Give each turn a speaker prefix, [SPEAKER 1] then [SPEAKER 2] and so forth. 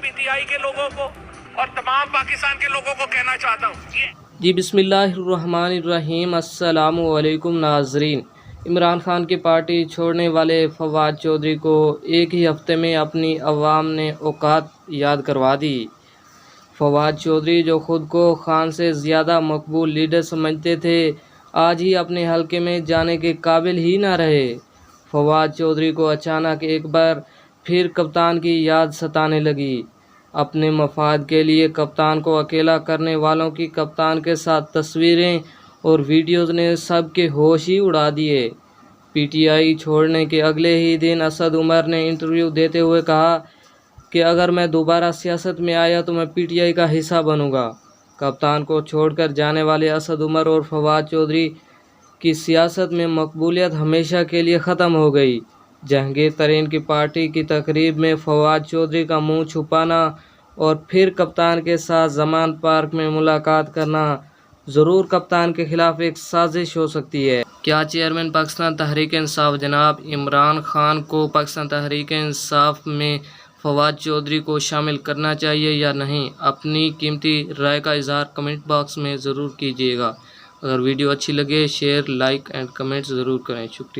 [SPEAKER 1] PTI के लोगों को और तमाम पाकिस्तान के लोगों को कहना चाहता हूँ
[SPEAKER 2] जी बिस्मिल्लाहिर्रहमानिर्रहीम। अस्सलामु अलैकुम नाजरीन। इमरान खान की पार्टी छोड़ने वाले फवाद चौधरी को एक ही हफ्ते में अपनी अवाम ने औकात याद करवा दी। फवाद चौधरी जो ख़ुद को खान से ज़्यादा मकबूल लीडर समझते थे, आज ही अपने हलके में जाने के काबिल ही ना रहे। फवाद चौधरी को अचानक एक बार फिर कप्तान की याद सताने लगी। अपने मफाद के लिए कप्तान को अकेला करने वालों की कप्तान के साथ तस्वीरें और वीडियोज़ ने सबके होश ही उड़ा दिए। पीटीआई छोड़ने के अगले ही दिन असद उमर ने इंटरव्यू देते हुए कहा कि अगर मैं दोबारा सियासत में आया तो मैं पीटीआई का हिस्सा बनूंगा। कप्तान को छोड़कर जाने वाले असद उमर और फवाद चौधरी की सियासत में मकबूलियत हमेशा के लिए ख़त्म हो गई। जहांगीर तरीन की पार्टी की तकरीब में फवाद चौधरी का मुंह छुपाना और फिर कप्तान के साथ जमान पार्क में मुलाकात करना ज़रूर कप्तान के खिलाफ एक साजिश हो सकती है। क्या चेयरमैन पाकिस्तान तहरीक इंसाफ जनाब इमरान खान को पाकिस्तान तहरीक इंसाफ में फवाद चौधरी को शामिल करना चाहिए या नहीं? अपनी कीमती राय का इजहार कमेंट बॉक्स में ज़रूर कीजिएगा। अगर वीडियो अच्छी लगे शेयर, लाइक एंड कमेंट ज़रूर करें। शुक्रिया।